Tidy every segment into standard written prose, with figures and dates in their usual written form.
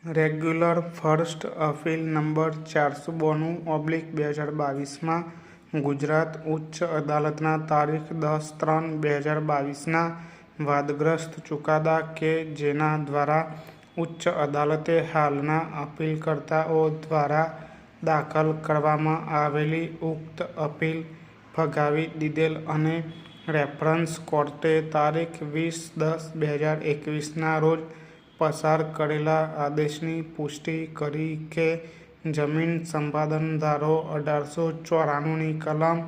Regular first appeal number 492/2022 Gujarat ઉચ્ચ અદાલતના તારીખ 10/3/2022ના વાદગ્રસ્ત ચુકાદા કે જેના દ્વારા ઉચ્ચ અદાલતે હાલના અપીલકર્તાઓ દ્વારા દાખલ કરવામાં આવેલી ઉક્ત અપીલ ફગાવી દીધેલ અને રેફરન્સ કોર્ટે તારીખ 20/10/2021ના રોજ પસાર કરેલા આદેશની પુષ્ટિ કરી કે જમીન સંપાદન ધારો 1894ની કલમ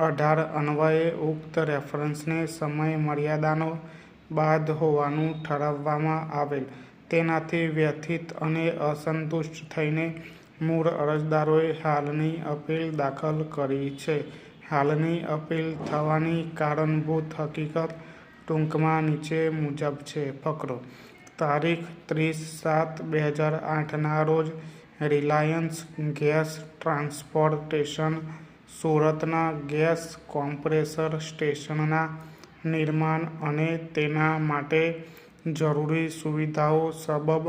18 અન્વયે ઉક્ત રેફરન્સને સમય મર્યાદાનો બાદ હોવાનું ઠરાવવામાં આવેલ. તેનાથી વ્યથિત અને અસંતુષ્ટ થઈને મૂળ અરજદારોએ હાલની અપીલ દાખલ કરી છે. હાલની અપીલ થવાની કારણભૂત હકીકત ટૂંકમાં નીચે મુજબ છે. ફકરો: તારીખ 30/7/2008ના રોજ રિલાયન્સ ગેસ ટ્રાન્સપોર્ટેશન સુરતના ગેસ કોમ્પ્રેસર સ્ટેશનના નિર્માણ અને તેના માટે જરૂરી સુવિધાઓ સબબ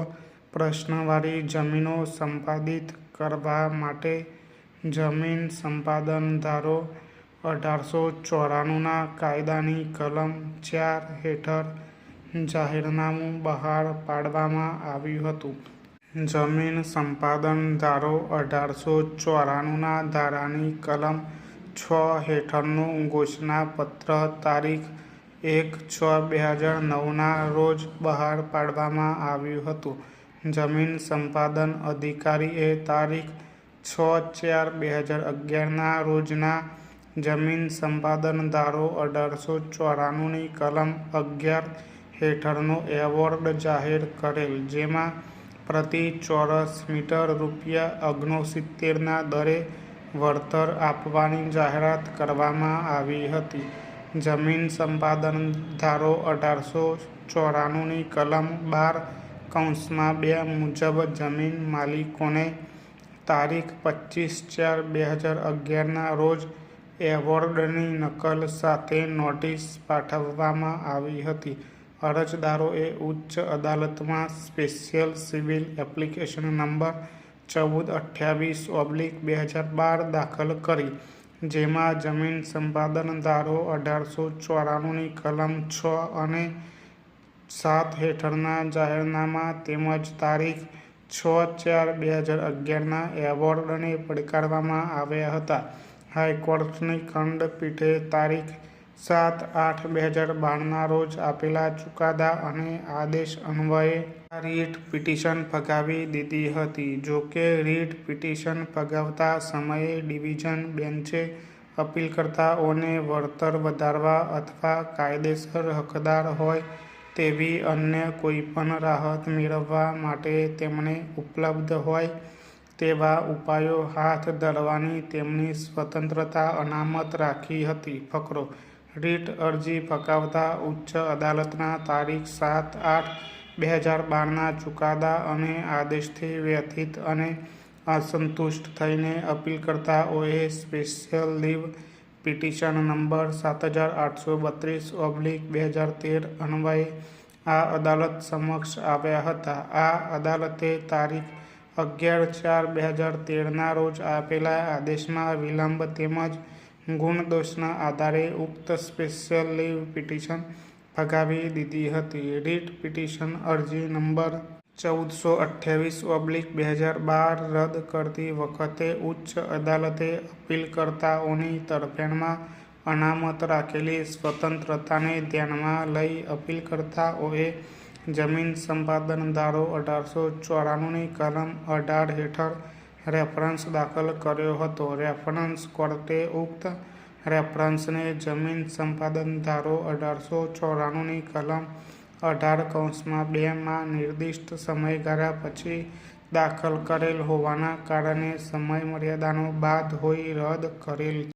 પ્રશ્નવાળી જમીનો સંપાદિત કરવા માટે જમીન સંપાદન ધારો 1894ના કાયદાની કલમ 4 હેઠળ જાહેરનામું બહાર પાડવામાં આવ્યું હતું. જમીન સંપાદન ધારો 1894ના ધારાની કલમ 6 હેઠળનું ઘોષણાપત્ર તારીખ 1/6/2009ના રોજ બહાર પાડવામાં આવ્યું હતું. જમીન સંપાદન અધિકારીએ તારીખ 6/4/2011ના રોજના જમીન સંપાદન ધારો 1894ની કલમ 11 હેઠળનો એવોર્ડ જાહેર કરેલ, જેમાં પ્રતિ ચોરસ મીટર રૂ.69ના દરે વળતર આપવાની જાહેરાત કરવામાં આવી હતી. જમીન સંપાદન ધારો 1894ની કલમ 12(2) મુજબ જમીન માલિકોને તારીખ 25/4/2011ના રોજ એવોર્ડની નકલ સાથે નોટિસ પાઠવવામાં આવી હતી. અરજદારોએ ઉચ્ચ અદાલતમાં સ્પેશિયલ સિવિલ એપ્લિકેશન નંબર 1428/2012 દાખલ કરી, જેમાં જમીન સંપાદન ધારો 1894ની કલમ 6 અને 7 હેઠળના જાહેરનામા તેમજ તારીખ 6/4/2011ના એવોર્ડને પડકારવામાં આવ્યા હતા. હાઈકોર્ટની ખંડપીઠે તારીખ 7/8/2012ના રોજ આપેલા ચુકાદા અને આદેશ અન્વયે આ રીટ પિટિશન ફગાવી દીધી હતી. જોકે રીટ પિટિશન ફગાવતા સમયે ડિવિઝન બેન્ચે અપીલકર્તાઓને વળતર વધારવા અથવા કાયદેસર હકદાર હોય તેવી અન્ય કોઈપણ રાહત મેળવવા માટે તેમને ઉપલબ્ધ હોય તેવા ઉપાયો હાથ ધરવાની તેમની સ્વતંત્રતા અનામત રાખી હતી. ફકરો: રીટ અરજી ફગાવતા ઉચ્ચ અદાલતના તારીખ 7/8/2012ના ચુકાદા અને આદેશથી વ્યથિત અને અસંતુષ્ટ થઈને અપીલકર્તાઓએ સ્પેશિયલ લીવ પિટિશન નંબર 7832/2013 અન્વયે આ અદાલત સમક્ષ આવ્યા હતા. આ અદાલતે તારીખ 11/4/2013ના રોજ આપેલા આદેશમાં વિલંબ તેમજ ગુણ-દોષના આધારે ઉક્ત સ્પેશિયલ લીવ પિટિશન ફગાવી દીધી હતી. રીટ પિટિશન અરજી નંબર 1428/2012 રદ કરતી વખતે ઉચ્ચ અદાલતે અપીલકર્તાઓની તરફેણમાં અનામત રાખેલી સ્વતંત્રતાને ધ્યાનમાં લઈ અપીલકર્તાઓએ જમીન સંપાદન ધારો 1894ની કલમ 18 હેઠળ રેફરન્સ દાખલ કર્યો હતો. રેફરન્સ કોર્ટે ઉક્ત રેફરન્સને જમીન સંપાદન ધારો 1894ની કલમ 18(2) નિર્દિષ્ટ સમયગાળા પછી દાખલ કરેલ હોવાના કારણે સમયમર્યાદાનો બાદ હોઈ રદ કરેલ.